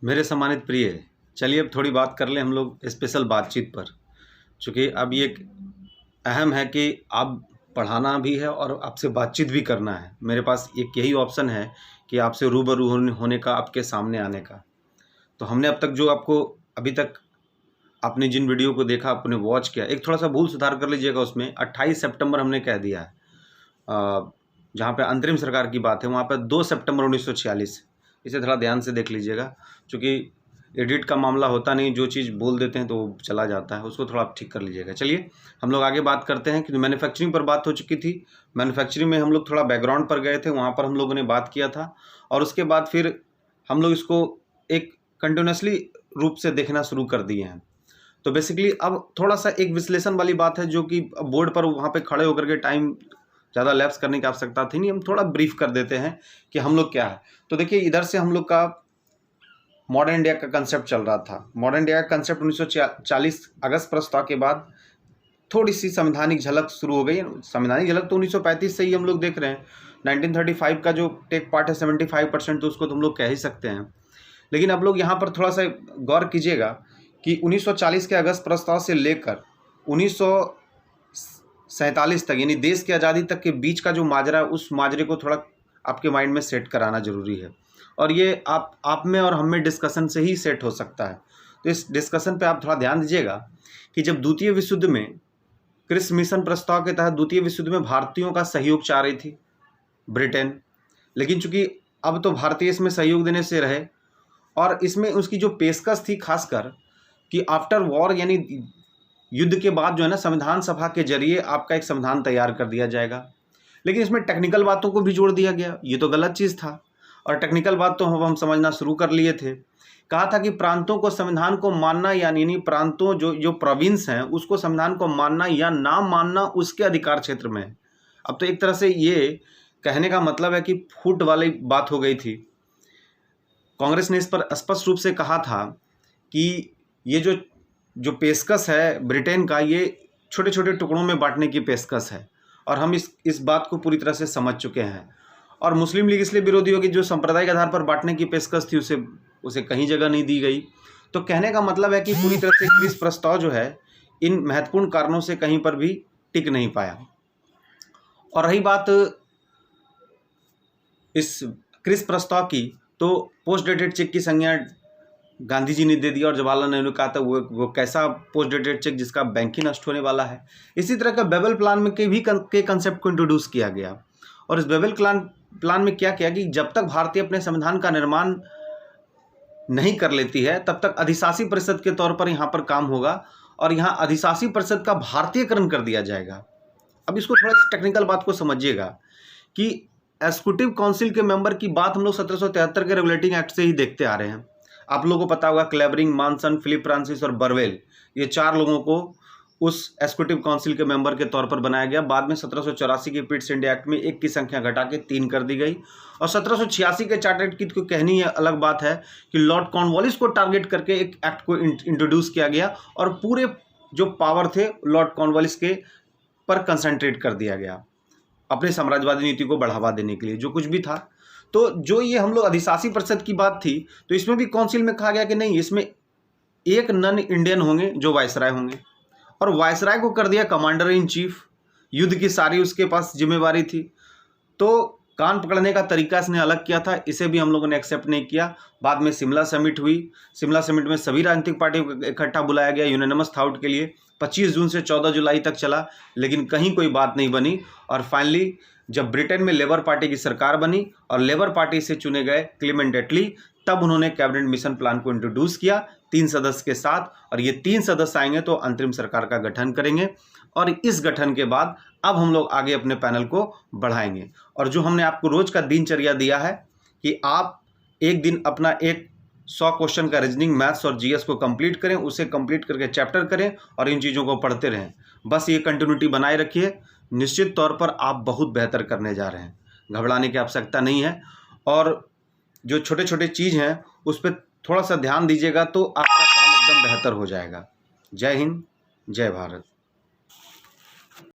मेरे सम्मानित प्रिय, चलिए अब थोड़ी बात कर लें हम लोग स्पेशल बातचीत पर। चूँकि अब ये अहम है कि अब पढ़ाना भी है और आपसे बातचीत भी करना है। मेरे पास एक यही ऑप्शन है कि आपसे रूबरू होने का, आपके सामने आने का। तो हमने अब तक जो आपको अभी तक आपने जिन वीडियो को देखा, आपने वॉच किया, एक थोड़ा-सा भूल सुधार कर लीजिएगा उसमें। 28 सितंबर हमने कह दिया है। जहाँ पे अंतरिम सरकार की बात है, वहाँ पे 2 सितंबर 1946। इसे थोड़ा ध्यान से देख लीजिएगा, चूँकि एडिट का मामला होता नहीं, जो चीज़ बोल देते हैं तो वो चला जाता है, उसको थोड़ा आप ठीक कर लीजिएगा। चलिए हम लोग आगे बात करते हैं कि मैन्युफैक्चरिंग पर बात हो चुकी थी। मैन्युफैक्चरिंग में हम लोग थोड़ा बैकग्राउंड पर गए थे, वहाँ पर हम लोगों ने बात किया था और उसके बाद फिर हम लोग इसको एक कंटिन्यूअसली रूप से देखना शुरू कर दिए हैं। तो बेसिकली अब थोड़ा-सा एक विश्लेषण वाली बात है, जो कि बोर्ड पर वहाँ पे खड़े होकर के टाइम ज़्यादा लैप्स करने की आवश्यकता थी नहीं, हम थोड़ा ब्रीफ कर देते हैं कि हम लोग क्या है। तो देखिए, इधर से हम लोग का मॉडर्न इंडिया का कंसेप्ट चल रहा था। मॉडर्न इंडिया का कंसेप्ट 1940 अगस्त प्रस्ताव के बाद थोड़ी सी संवैधानिक झलक शुरू हो गई। संवैधानिक झलक तो 1935 से ही हम लोग देख रहे हैं। 1935 का जो टेक पार्ट है 75%, तो उसको तो हम लोग कह ही सकते हैं। लेकिन अब लोग यहाँ पर थोड़ा सा गौर कीजिएगा कि 1940 के अगस्त प्रस्ताव से लेकर 1947 तक, यानी देश की आज़ादी तक के बीच का जो माजरा है, उस माजरे को थोड़ा आपके माइंड में सेट कराना जरूरी है। और ये आप में और हम में डिस्कशन से ही सेट हो सकता है। तो इस डिस्कशन पे आप थोड़ा ध्यान दीजिएगा कि जब द्वितीय विश्व युद्ध में क्रिस मिशन प्रस्ताव के तहत द्वितीय विश्व युद्ध में भारतीयों का सहयोग चाह रही थी ब्रिटेन, लेकिन चूंकि अब तो भारतीय इसमें सहयोग देने से रहे, और इसमें उसकी जो पेशकश थी खासकर कि आफ्टर वॉर, यानी युद्ध के बाद जो है ना, संविधान सभा के जरिए आपका एक संविधान तैयार कर दिया जाएगा। लेकिन इसमें टेक्निकल बातों को भी जोड़ दिया गया। ये तो गलत चीज़ था, और टेक्निकल बात तो हम समझना शुरू कर लिए थे। कहा था कि प्रांतों को संविधान को मानना, यानी प्रांतों जो प्रोविंस हैं उसको संविधान को मानना या ना मानना उसके अधिकार क्षेत्र में है। अब तो एक तरह से ये कहने का मतलब है कि फूट वाली बात हो गई थी। कांग्रेस ने इस पर स्पष्ट रूप से कहा था कि ये जो पेशकश है ब्रिटेन का, ये छोटे छोटे टुकड़ों में बांटने की पेशकश है, और हम इस बात को पूरी तरह से समझ चुके हैं। और मुस्लिम लीग इसलिए विरोधी होगी, जो सांप्रदायिक आधार पर बांटने की पेशकश थी उसे कहीं जगह नहीं दी गई। तो कहने का मतलब है कि पूरी तरह से क्रिस प्रस्ताव जो है इन महत्वपूर्ण कारणों से कहीं पर भी टिक नहीं पाया। और रही बात इस क्रिस प्रस्ताव की, तो पोस्ट डेटेड चेक की संज्ञा गांधी जी ने दे दिया, और जवाहरलाल नेहरू ने कहा था वो कैसा पोस्ट डेटेड चेक जिसका बैंक ही नष्ट होने वाला है। इसी तरह का बेबल प्लान में के कंसेप्ट को इंट्रोड्यूस किया गया। और इस बेबल प्लान में क्या किया कि जब तक भारतीय अपने संविधान का निर्माण नहीं कर लेती है, तब तक अधिशासी परिषद के तौर पर यहाँ पर काम होगा, और यहाँ अधिशासी परिषद का भारतीयकरण कर दिया जाएगा। अब इसको थोड़ा टेक्निकल बात को समझिएगा कि एग्जीक्यूटिव काउंसिल के मेंबर की बात हम लोग 1773 के रेगुलेटिंग एक्ट से ही देखते आ रहे हैं। आप लोगों को पता होगा, क्लेवरिंग, मानसन, फिलिप फ्रांसिस और बर्वेल, ये 4 लोगों को उस एग्जीक्यूटिव काउंसिल के मेंबर के तौर पर बनाया गया। बाद में 1784 के पिट्स इंडिया एक्ट में 1 की संख्या घटा के 3 कर दी गई, और 1786 के चार्टर की तो कहनी है अलग बात है कि लॉर्ड कॉर्नवालिस को टारगेट करके एक एक्ट को इंट्रोड्यूस किया गया, और पूरे जो पावर थे लॉर्ड कॉर्नवालिस के पर कंसंट्रेट कर दिया गया अपने साम्राज्यवादी नीति को बढ़ावा देने के लिए, जो कुछ भी था। तो जो ये हम लोग अधिशासी परिषद की बात थी, तो इसमें भी काउंसिल में कहा गया कि नहीं, इसमें एक नॉन इंडियन होंगे जो वायसराय होंगे, और वायसराय को कर दिया कमांडर इन चीफ। युद्ध की सारी उसके पास जिम्मेवारी थी। तो कान पकड़ने का तरीका इसने अलग किया था, इसे भी हम लोगों ने एक्सेप्ट नहीं किया। बाद में शिमला समिट हुई। शिमला समिट में सभी राजनीतिक पार्टियों को इकट्ठा बुलाया गया यूनानिमस आउट के लिए। 25 जून से 14 जुलाई तक चला, लेकिन कहीं कोई बात नहीं बनी। और फाइनली जब ब्रिटेन में लेबर पार्टी की सरकार बनी और लेबर पार्टी से चुने गए क्लेमेंट एटली, तब उन्होंने कैबिनेट मिशन प्लान को इंट्रोड्यूस किया 3 सदस्य के साथ, और ये 3 सदस्य आएंगे तो अंतरिम सरकार का गठन करेंगे। और इस गठन के बाद अब हम लोग आगे अपने पैनल को बढ़ाएंगे। और जो हमने आपको रोज का दिनचर्या दिया है कि आप एक दिन अपना 100 क्वेश्चन का रीजनिंग, मैथ्स और जीएस को कंप्लीट करें, उसे कंप्लीट करके चैप्टर करें और इन चीज़ों को पढ़ते रहें। बस ये कंटिन्यूटी बनाए रखिए, निश्चित तौर पर आप बहुत बेहतर करने जा रहे हैं। घबराने की आवश्यकता नहीं है, और जो छोटे छोटे चीज़ हैं उस पर थोड़ा सा ध्यान दीजिएगा तो आपका काम एकदम बेहतर हो जाएगा। जय हिंद, जय भारत।